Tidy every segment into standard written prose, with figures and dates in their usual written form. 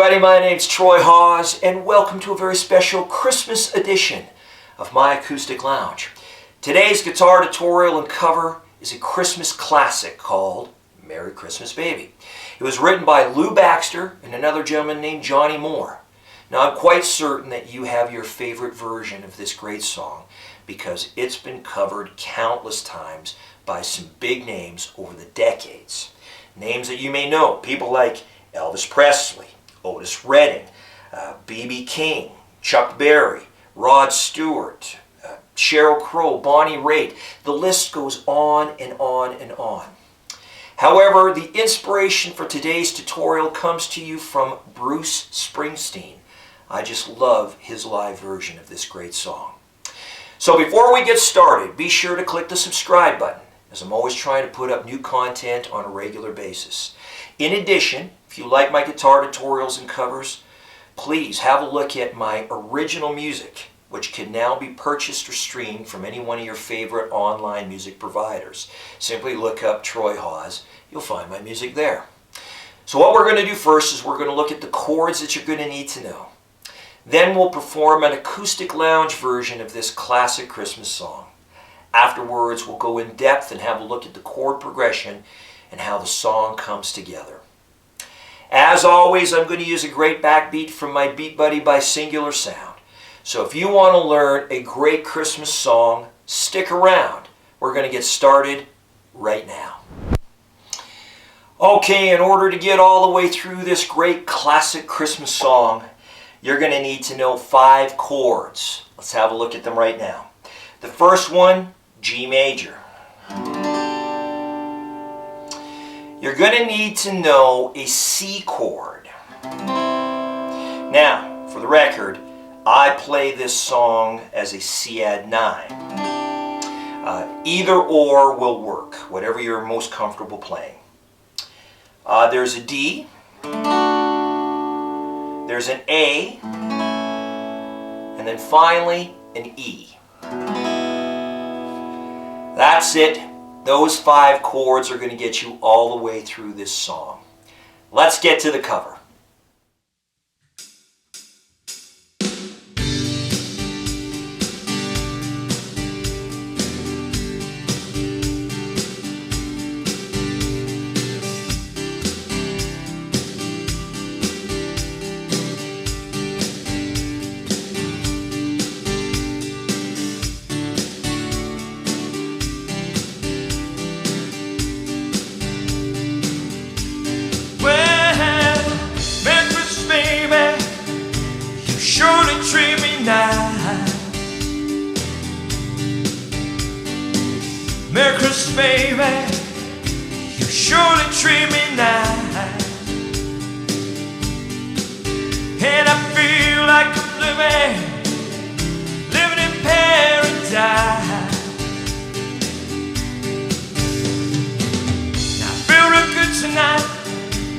everybody, my name's Troy Hawes, and welcome to a very special Christmas edition of my Acoustic Lounge. Today's guitar tutorial and cover is a Christmas classic called Merry Christmas Baby. It was written by Lou Baxter and another gentleman named Johnny Moore. Now I'm quite certain that you have your favorite version of this great song because it's been covered countless times by some big names over the decades. Names that you may know, people like Elvis Presley, Otis Redding, B.B. King, Chuck Berry, Rod Stewart, Sheryl Crow, Bonnie Raitt. The list goes on and on and on. However, the inspiration for today's tutorial comes to you from Bruce Springsteen. I just love his live version of this great song. So before we get started, be sure to click the subscribe button, as I'm always trying to put up new content on a regular basis. In addition, if you like my guitar tutorials and covers, please have a look at my original music, which can now be purchased or streamed from any one of your favorite online music providers. Simply look up Troy Hawes. You'll find my music there. So what we're going to do first is we're going to look at the chords that you're going to need to know. Then we'll perform an acoustic lounge version of this classic Christmas song. Afterwards, we'll go in depth and have a look at the chord progression and how the song comes together. As always, I'm going to use a great backbeat from my Beatbuddy by Singular Sound. So if you want to learn a great Christmas song, stick around. We're going to get started right now. Okay, in order to get all the way through this great classic Christmas song, you're going to need to know 5 chords. Let's have a look at them right now. The first one, G major. You're going to need to know a C chord. Now, for the record, I play this song as a C add 9. Either or will work, whatever you're most comfortable playing. There's a D, there's an A, and then finally an E. That's it. Those 5 chords are going to get you all the way through this song. Let's get to the cover. Treat me nice. Merry Christmas, baby. You surely treat me nice. And I feel like I'm living in paradise. Now I feel real good tonight.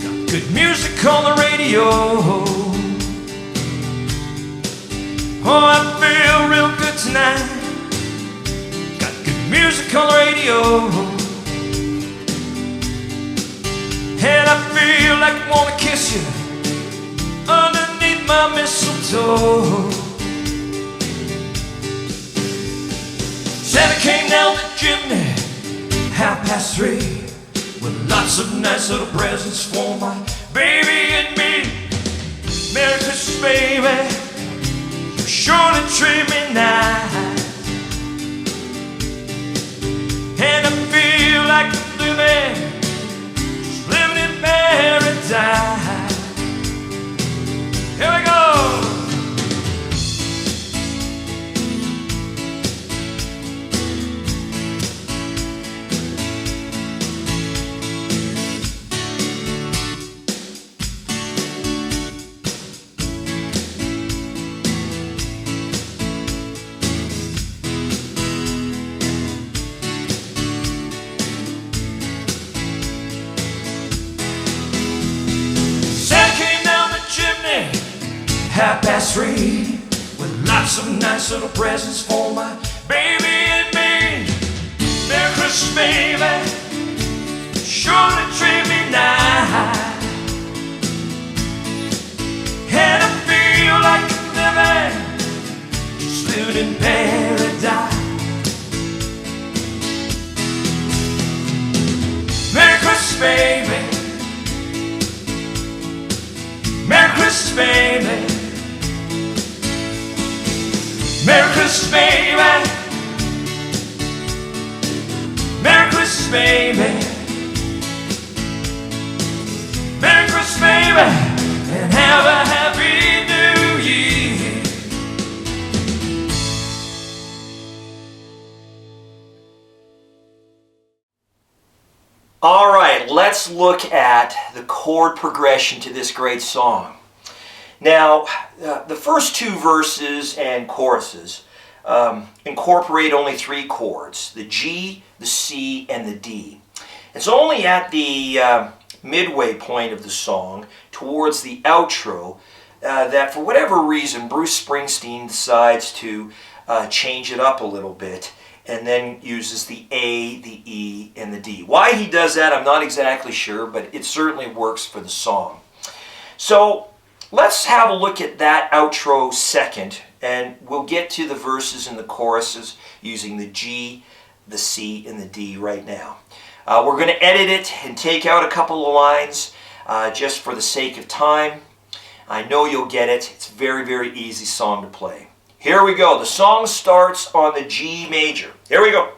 Got good music on the radio. Oh, I feel real good tonight. Got good music on the radio. And I feel like I want to kiss you underneath my mistletoe. Santa came down the chimney 3:30 with lots of nice little presents for my baby and me. Merry Christmas, baby. Surely treat me nice. And I feel like I'm living in paradise. Here we go. chimney, 3:30, with lots of nice little presents for my baby and me. Merry Christmas, baby, surely treat me nice. living in paradise. Merry Christmas, baby. Merry Christmas, baby. Merry Christmas, baby. Merry Christmas, baby. Merry Christmas, baby. And have a happy new year. All right, let's look at the chord progression to this great song. Now, the first two verses and choruses incorporate only three chords, the G, the C, and the D. It's only at the midway point of the song, towards the outro, that for whatever reason Bruce Springsteen decides to change it up a little bit and then uses the A, the E, and the D. Why he does that, I'm not exactly sure, but it certainly works for the song. So let's have a look at that outro second, and we'll get to the verses and the choruses using the G, the C, and the D right now. We're going to edit it and take out a couple of lines just for the sake of time. I know you'll get it. It's a very, very easy song to play. Here we go. The song starts on the G major. Here we go.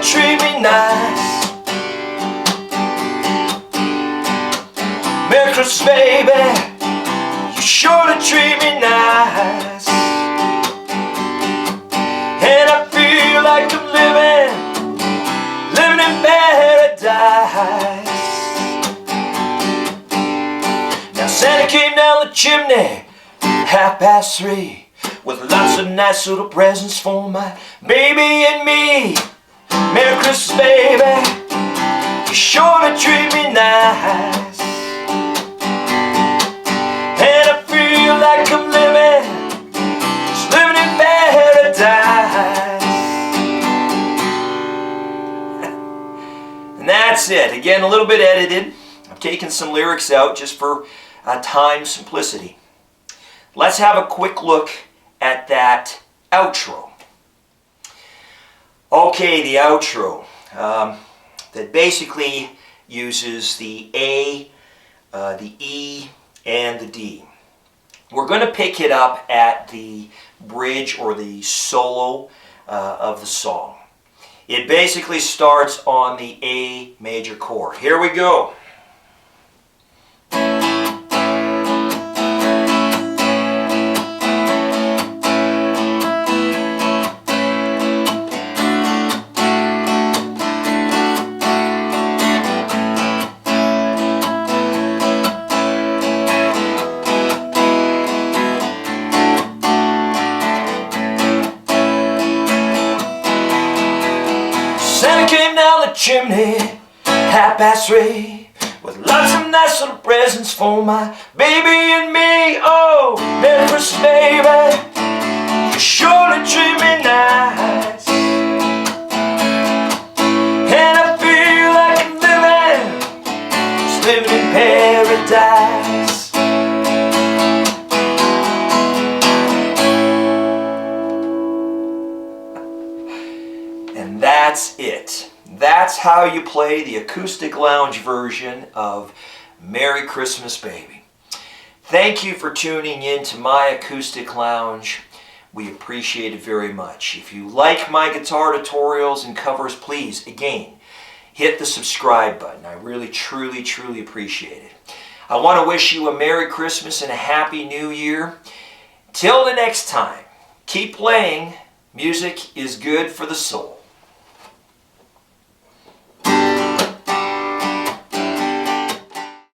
Treat me nice. Merry Christmas, baby. You sure to treat me nice. And I feel like I'm living in paradise. Now Santa came down the chimney 3:30 with lots of nice little presents for my baby and me. Merry Christmas, baby, you sure to treat me nice. And I feel like I'm living in paradise. And that's it. Again, a little bit edited. I've taken some lyrics out just for time simplicity. Let's have a quick look at that outro. Okay, the outro that basically uses the A, the E, and the D. We're going to pick it up at the bridge or the solo of the song. It basically starts on the A major chord. Here we go. Santa came down the chimney 3:30 with lots of nice little presents for my baby and me. Oh, Merry Christmas, baby, you sure to treat me nice. And I feel like I'm living in paradise. And that's it. That's how you play the acoustic lounge version of Merry Christmas, Baby. Thank you for tuning in to my acoustic lounge. We appreciate it very much. If you like my guitar tutorials and covers, please, again, hit the subscribe button. I really, truly, truly appreciate it. I want to wish you a Merry Christmas and a Happy New Year. Till the next time, keep playing. Music is good for the soul.